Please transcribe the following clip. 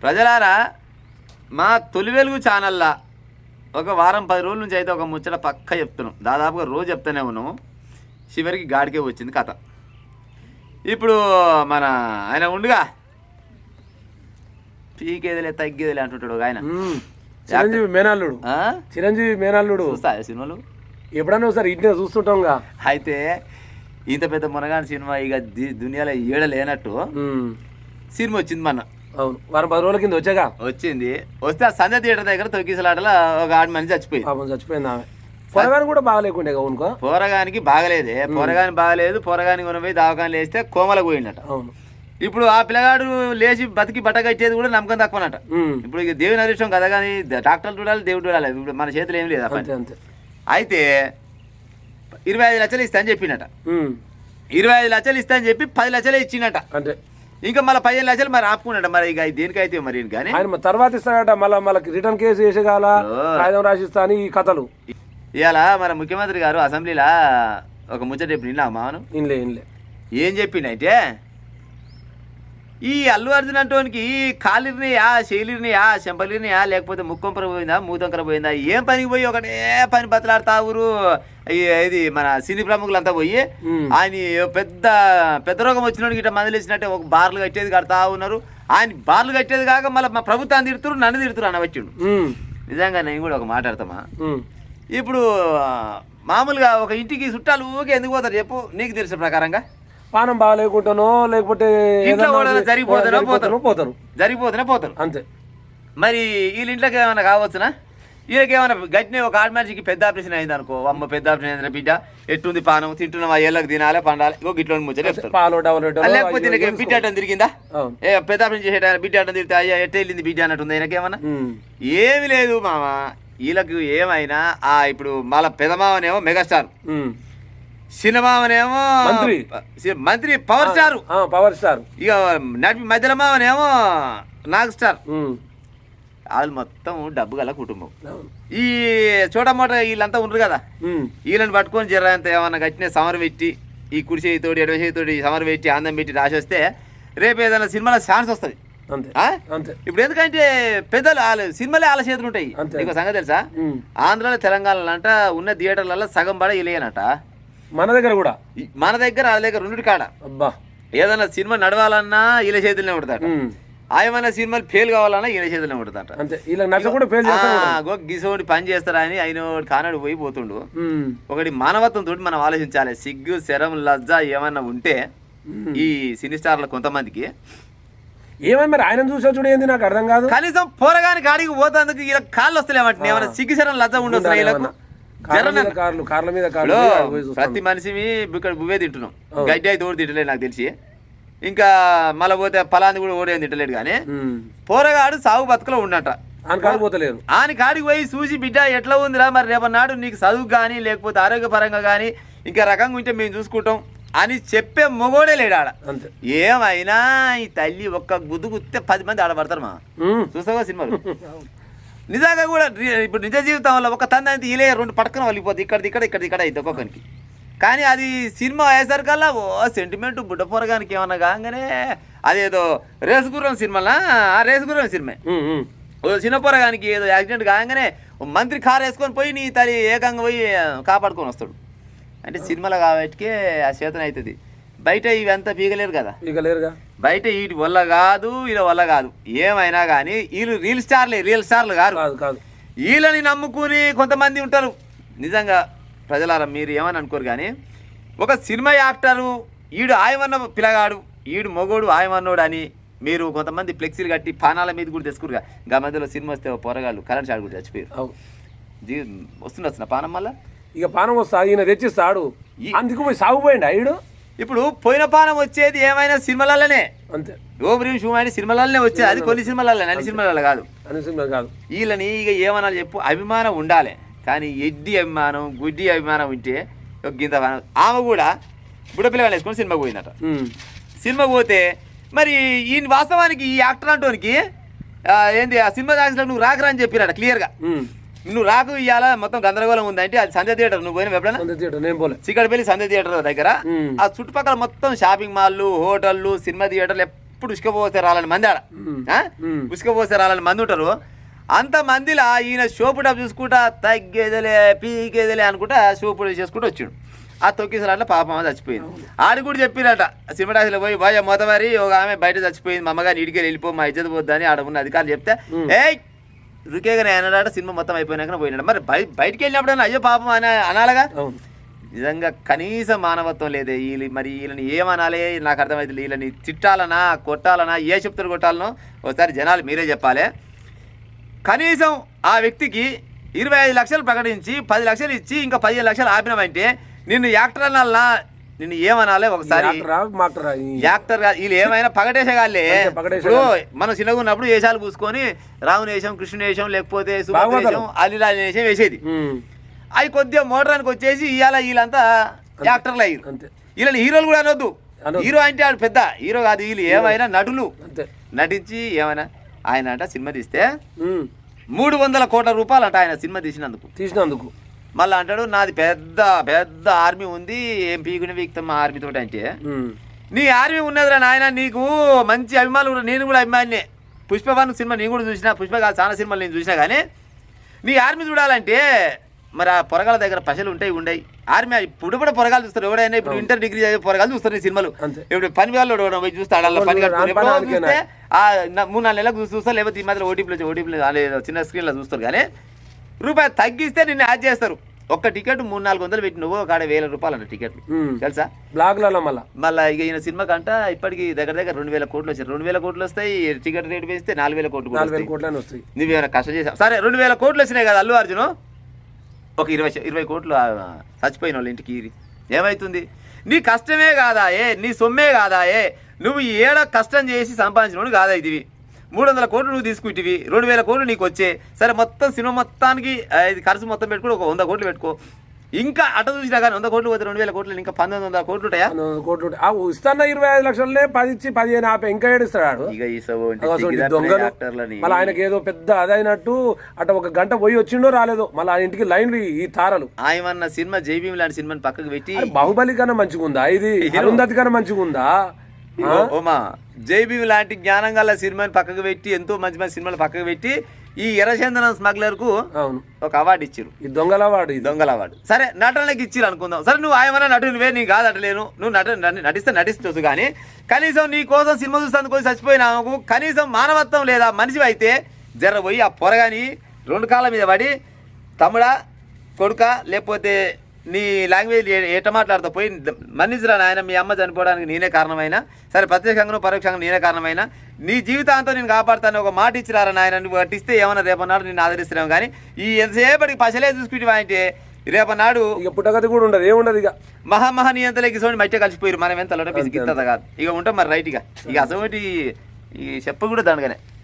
ప్రజలారా మా తొలి వెలుగు ఛానల్లా ఒక వారం 10 రోజుల నుంచి అయితే ఒక ముచ్చట పక్క చెప్తున్నాం, దాదాపుగా రోజు చెప్తూనే ఉన్నాము. చివరికి గాడికే వచ్చింది కథ. ఇప్పుడు మన ఆయన ఉండుగా పీకేదిలే తగ్గేదిలే అంటుంటాడు ఒక ఆయన, చిరంజీవి మేనల్లుడు. చూస్తాయా సినిమాలు? ఎప్పుడన్నా ఒకసారి ఇంట్లో చూస్తుంటాంగా. అయితే ఇంత పెద్ద మునగాని సినిమా ఇక దునియాలో ఏడలేనట్టు సినిమా వచ్చింది మొన్న. అవును, వారం 10 రోజుల కింద వచ్చింది. వస్తే ఆ సంధ్య థియేటర్ దగ్గర తొక్కిసలాటలో ఒక 6 మంది చచ్చిపోయింది. ఆమె పొరగాని కూడా బాగలేకుండే ఉనుకో. పోరగానికి బాగలేదే, పోరగాని బాగలేదు. పోరగాని కొనిపోయి దావకాని లేస్తే కోమలకు పోయిందట. అవును, ఇప్పుడు ఆ పిల్లగాడు లేచి బతికి బట్ట కట్టేది కూడా నమ్మకం తక్కువనట. ఇప్పుడు ఇక దేవుని అదృష్టం కదా, కానీ డాక్టర్లు చూడాలి, దేవుడు చూడాలి. ఇప్పుడు మన చేతులు ఏం లేదు. అయితే 25 లక్షలు ఇస్తా అని చెప్పినట. 25 లక్షలు ఇస్తా అని చెప్పి 10 లక్షలే ఇచ్చినట. అంటే ఇంకా మళ్ళీ 15 లక్షలు మరి ఆపుకున్నట. మరి ఇక దేనికైతే మరి కానీ ఆయన తర్వాత ఇస్తాడట. మళ్ళీ రిటర్న్ కేసు వేసేగాల కాగితం రాసిస్తా అని ఈ కథలు. ఇవాళ మన ముఖ్యమంత్రి గారు అసెంబ్లీలో ఒక ముచ్చట చెప్పి నిన్నా మాను ఇన్లే ఏం చెప్పిండంటే, ఈ అల్లు అర్జున్ అంటోనికి కాలిరినాయా, శైలిరినాయా, చెంపలిరినాయా, లేకపోతే ముక్కొంపర పోయిందా, మూతొంకర పోయిందా, ఏం పనికి పోయి ఒకటే పని బతలాడుతా ఊరు ఇది మన సినీ ప్రముఖులంతా పోయి ఆయన పెద్ద రోగం వచ్చినోడికి ఇట్లా మందులు ఇచ్చినట్టే ఒక బార్లు కట్టేది కడతా ఉన్నారు. ఆయన బార్లు కట్టేది కాక మళ్ళీ మా ప్రభుత్వాన్ని తిడుతున్నారు, నన్ను తిడుతున్నారు అన్న వచ్చిండు. నిజంగా నేను కూడా ఒక మాట్లాడతామా, ఇప్పుడు మామూలుగా ఒక ఇంటికి చుట్టాలు ఊకే ఎందుకు పోతారు చెప్పు, నీకు తెలిసిన ప్రకారంగా? పానం బాగాలేకుంటానో లేకపోతే జరిగిపోతేనే పోతారు అంతే. మరి వీళ్ళ ఇంట్లోకి ఏమైనా కావచ్చునా? వీళ్ళకి ఏమైనా గట్టినే ఒక ఆడ మనిషికి పెద్ద ఆపరేషన్ అయింది అనుకో, అమ్మ పెద్ద ఆపరేషన్ అయింది బిడ్డ, ఎట్టుంది పానం, తింటున్నాం, ఏళ్ళకి తినాలి, పండాలి, ఇట్లా ముచ్చట లేకపోతే బిడ్డ అట్టని తిరిగిందా, పెద్ద ఆపరేషన్ చేసే బిడ్డ అట్టని తిరిగితే అయ్యా ఎట్ట వెళ్ళింది బిడ్డ అన్నట్టుంది ఆయనకేమన్నా? ఏమి లేదు మామ, వీళ్ళకి ఏమైనా ఇప్పుడు మళ్ళా పెదమావనేమో మెగాస్టార్, సినిమావనేమో మంత్రి పవర్ స్టార్, ఇక నటి మధ్యలో మావనేమో నాగ్ స్టార్. వాళ్ళు మొత్తం డబ్బు గల కుటుంబం. ఈ చోటమోట వీళ్ళంతా ఉండరు కదా, వీళ్ళని పట్టుకొని జరంత ఏమన్నా గట్టిన సమరం పెట్టి, ఈ కుడి చేయితోటి ఎడవ చేయితోటి సమరం పెట్టి ఆనందం పెట్టి రాసి వస్తే రేపు ఏదైనా సినిమాలో ఛాన్స్ వస్తుంది. ఇప్పుడు ఎందుకంటే పెద్దలు వాళ్ళ సినిమాలే వాళ్ళ చేతులు ఉంటాయి. ఇంకో సంగతి తెలుసా, ఆంధ్రాలో తెలంగాణలో అంట ఉన్న థియేటర్లలో సగం పడ ఇలేనట. మన దగ్గర వాళ్ళ దగ్గర 2 కాడ ఏదైనా సినిమా నడవాలన్నా వీళ్ళ చేతులనే ఉంటుందట, ఆయమైనా సినిమాలు ఫెయిల్ కావాలన్నా వీళ్ళ చేతులనే ఉంటుందట. గిసోడి పని చేస్తారా అని ఆయన కానాడు పోయి పోతుండు. ఒకటి మానవత్వంతో మనం ఆలోచించాలి. సిగ్గు, శరం, లజ్జ ఏమన్నా ఉంటే ఈ సినీ స్టార్ల కొంతమందికి ఏమైనా మరి ఆయన చూసా చూడ ఏంది నాకు అర్థం కాదు. కనీసం పోరగాని కాడికి పోతాందుకు ఇలా కాళ్ళు వస్తలేమంటే ఏమన్నా సిగ్గు, శరం, లజ్జ ఉండొచ్చు. ప్రతి మనిషి ఇక్కడ బువ్వే తింటున్నాం, గడ్డి అయితే ఓడి తింటలేదు నాకు తెలిసి. ఇంకా మళ్ళీ పోతే పలాంది కూడా ఓడేది తింటలేడు. కానీ పోరగాడు సాగు బతుకులో ఉన్నట్ట ఆని కాడికి పోయి చూసి బిడ్డ ఎట్లా ఉందిరా, మరి రేపన్నాడు నీకు చదువు కానీ లేకపోతే ఆరోగ్యపరంగా కానీ ఇంకా రకంగా ఉంటే మేము చూసుకుంటాం అని చెప్పే మొగోడే లేడు ఆడ. ఏమైనా ఈ తల్లి ఒక్క గుద్దు గుత్తే 10 మంది ఆడబడతారు. మా చూస్తావా సినిమాలు? నిజంగా కూడా ఇప్పుడు నిజ జీవితం వల్ల ఒక తండ్రి అయితే ఇలా 2 పడకన వెళ్ళిపోతుంది, ఇక్కడ అయితే ఒక్కొక్కరికి. కానీ అది సినిమా అయ్యేసరికల్లా ఓ సెంటిమెంట్ బుడ్డ పొరగానికి ఏమన్నా కాగానే అదేదో రేసుగుర్రం సినిమాలా, ఆ రేసుగుర్రం సినిమా ఓ చిన్న పొరగానికి ఏదో యాక్సిడెంట్ కాగానే మంత్రి కారు వేసుకొని పోయి నీ తల్లి ఏకంగా పోయి కాపాడుకొని వస్తాడు. అంటే సినిమాలో కాబట్టి ఆ చేతన అవుతుంది. బయట ఇవంతా పీగలేరు కదా, బయట వీటి వల్ల కాదు, వీళ్ళ వల్ల కాదు. ఏమైనా కానీ వీళ్ళు రియల్ స్టార్లు కాదు. వీళ్ళని నమ్ముకుని కొంతమంది ఉంటారు. నిజంగా ప్రజలారా మీరు ఏమని అనుకోరు కానీ ఒక సినిమా యాక్టరు ఈడు ఆయమన్న పిల్లగాడు, ఈడు మొగోడు ఆయమన్నోడు అని మీరు కొంతమంది ఫ్లెక్సీలు కట్టి పానాల మీద కూడా తెచ్చుకురుగా. గా మధ్యలో సినిమా వస్తే పొరగాళ్ళు కరెంట్ షాట్ కూడా చచ్చిపోయారు. వస్తున్నా పానం మళ్ళా ఇక పానం వస్తా ఈయన తెచ్చిస్తాడు, అందుకు పోయి సాగుపోయింది ఈడు. ఇప్పుడు పోయిన పానం వచ్చేది ఏమైనా సినిమాలలోనే, అంతే. ఓబ్రీం షూమాని సినిమాలలోనే వచ్చేది, అది కొన్ని సినిమాలలో, అన్ని సినిమాలలో కాదు. వీళ్ళని ఇక ఏమన్నా చెప్పు, అభిమానం ఉండాలి. కానీ ఎడ్డి అభిమానం, గుడ్డి అభిమానం ఉంటే గింత ఆమె కూడా బుడపిల్లగా వేసుకొని సినిమాకి పోయిందట. సినిమాకి పోతే మరి ఈ వాస్తవానికి ఈ యాక్టర్ అంటోనికి ఏంది ఆ సినిమా దాంట్లో నువ్వు రాకరా అని చెప్పినట క్లియర్గా. నువ్వు రాకు ఇవాళ మొత్తం గందరగోళం ఉందంటే అది సంధ్య థియేటర్. నువ్వు పోయినా ఎప్పుడైనా? చిక్కడపల్లి సంధ్య థియేటర్ దగ్గర ఆ చుట్టుపక్కల మొత్తం షాపింగ్ మాల్లు, హోటళ్ళు, సినిమా థియేటర్లు ఎప్పుడు ఉసుకపోతే రాలని మంది ఆడ ఉసుకపోతే రాలని మంది ఉంటారు. అంత మందిలా ఈయన షోపు డబ్బు చూసుకుంటా తగ్గేదలే పీకేదలే అనుకుంటా షోపు చేసుకుంటూ వచ్చాడు. ఆ తొక్కిసలాట్లో పాపం చచ్చిపోయింది. ఆడి కూడా చెప్పినట సినిమాటాక్సీలో పోయి బాయ్ మొదవారి ఒక ఆమె బయట చచ్చిపోయింది, మా అమ్మగారిని ఇడికి వెళ్ళిపో, మా ఇజ్జత పోద్దని ఆడ ఉన్న అధికారులు చెప్తే రుకేగానే అన్నాడ. సినిమా మొత్తం అయిపోయినాక పోయినాడు. మరి బయటికి వెళ్ళినప్పుడు అయ్యో పాపం అని అనాలగా. నిజంగా కనీస మానవత్వం లేదే మరి వీళ్ళని ఏమనాలి నాకు అర్థమవుతుంది. వీళ్ళని తిట్టాలనా కొట్టాలనా ఏ చెప్తారు కొట్టాలనో ఒకసారి జనాలు మీరే చెప్పాలి. కనీసం ఆ వ్యక్తికి 25 లక్షలు ప్రకటించి 10 లక్షలు ఇచ్చి ఇంకా 15 లక్షలు ఆపినామంటే నిన్ను యాక్టర్ అనాలనా, నిన్ను ఏమనాలి ఒకసారి. యాక్టర్ వీళ్ళు ఏమైనా పగటేసేగాళ్ళే. ఇప్పుడు మనం చిన్నగా ఉన్నప్పుడు వేషాలు పూసుకొని రాముని వేషం, కృష్ణుని వేషం, లేకపోతే సుభద్ర వేషం, అల్లిలాలి వేషం వేసేది. అవి కొద్దిగా మోడరానికి వచ్చేసి ఇవాళ వీళ్ళంతా యాక్టర్లు అయ్యారు. వీళ్ళని హీరోలు కూడా అనొద్దు. హీరో అంటే ఆడు పెద్ద హీరో కాదు. వీళ్ళు ఏమైనా నటులు నటించి ఏమైనా. ఆయన అంట సినిమా తీస్తే 300 కోట్ల రూపాయలు అంట ఆయన సినిమా తీసినందుకు. మళ్ళీ అంటాడు నాది పెద్ద పెద్ద ఆర్మీ ఉంది, ఏం పీకుని వీక్తాం మా ఆర్మీతో. అంటే నీ ఆర్మీ ఉన్నదిరా నాయన, నీకు మంచి అభిమానులు. నేను కూడా అభిమానినే. పుష్ప1 సినిమా నేను కూడా చూసిన, పుష్ప కాదు చాలా సినిమాలు నేను చూసినా. కానీ నీ ఆర్మీ చూడాలంటే మరి ఆ పొరగాల దగ్గర పశలు ఉండయి. ఆర్మీ ఇప్పుడు కూడా పొరగాలు చూస్తారు. ఎవడైనా ఇప్పుడు ఇంటర్ డిగ్రీ చదివే పొరగాలు చూస్తారు ఈ సినిమాలు. ఇప్పుడు పని వాళ్ళు పోయి చూస్తాడు. అలా పని చూస్తే 3-4 నెలలకు చూస్తారు. లేకపోతే ఈ మధ్య ఓటీపీలు చిన్న స్క్రీన్లో చూస్తారు. కానీ రూపాయి తగ్గిస్తే నిన్ను యాడ్ చేస్తారు. ఒక్క టికెట్ 300-400 పెట్టి నువ్వు ఒక 1000 రూపాయలు అంట టికెట్ తెలుసా బ్లాక్లలో. మళ్ళీ ఇక ఈయన సినిమా కంట ఇప్పటికి దగ్గర 2000 కోట్లు వచ్చాయి. 2000 కోట్లు వస్తాయి. టికెట్ రేటు వేస్తే 4000 కోట్లు వస్తాయి. నువ్వేమైనా కష్టం చేసావు. సరే 2000 కోట్లు వచ్చినాయి కదా అల్లు అర్జున్. ఒక 20 కోట్లు చచ్చిపోయిన వాళ్ళ ఇంటికి ఏమవుతుంది? నీ కష్టమే కాదాయే, నీ సొమ్మే కాదాయే, నువ్వు ఏడ కష్టం చేసి సంపాదించినోడు కాదా ఇది. 300 కోట్లు నువ్వు తీసుకుంటివి, 2000 కోట్లు నీకు వచ్చే. సరే మొత్తం సినిమా మొత్తానికి ఇది ఖర్చు మొత్తం పెట్టుకుని ఒక 100 కోట్లు పెట్టుకో. ఇంకా అట చూసినా కానీ 100 కోట్లు పోతే 2000 కోట్లు ఇంకా 1900 కోట్లు ఉంటాయా? 1900 కోట్లు ఇస్తాను. 25 లక్షలనే 10 ఇచ్చి 15 ఆపే ఇంకా ఏడుస్తాడు. ఇక ఈ మళ్ళీ ఆయనకి ఏదో పెద్ద అదైనట్టు అట ఒక గంట పోయి వచ్చిండో రాలేదో మళ్ళీ ఆయన ఇంటికి లైన్లు ఈ తారలు. ఆయన సినిమా జైభీమ్ లాంటి సినిమాని పక్కకు పెట్టి బాహుబలి కన్నా మంచిగా ఉందా, ఇది అరుంధతి కన్నా మంచిగా ఉందా? ఓమా జైభీమ్ లాంటి జ్ఞానం గల సినిమాని పక్కకు పెట్టి ఎంతో మంచి మంచి సినిమాలు పక్కకు పెట్టి ఈ ఎర్రచందనం స్మగ్లర్ కు ఒక అవార్డు ఇచ్చారు. ఈ దొంగల అవార్డు. సరే నటనకి ఇచ్చిరు అనుకుందాం. సరే నువ్వు ఆయమన్నా నటు నువ్వే నీ కాదటలేను, నువ్వు నటిస్తూ కానీ కనీసం నీ కోసం సినిమా చూస్తాను చచ్చిపోయినావు. కనీసం మానవత్వం లేదా మనిషి అయితే జర పోయి ఆ పొరగాని 2 కాళ్ళ మీద పడి తమ్ముడా కొడుక లేకపోతే నీ లాంగ్వేజ్ ఎట మాట్లాడుతూ పోయి మన్నించరా నాయన, మీ అమ్మ చనిపోవడానికి నేనే కారణమైనా, సరే ప్రత్యక్షంగా పరోక్షంగా నేనే కారణమైనా, నీ జీవితాంతో నేను కాపాడుతాను ఒక మాట ఇచ్చిరారా నాయన, నువ్వు పట్టిస్తే ఏమన్నా రేపన్నాడు నేను ఆదరిస్తున్నావు. కానీ ఈ ఎంతసేపటికి పసలే చూసుకుంటే అంటే రేపన్నాడు ఇక పుట్టగతి కూడా ఉండదు, ఏముండదు. ఇక మహామహనీయంతలకి సోని మధ్య కలిసిపోయారు. మనం ఎంత లోట పిసికిస్తుందా కాదు. ఇక ఉంటాం మరి రైట్. ఇక అసలు ఈ చెప్పు కూడా దండగానే.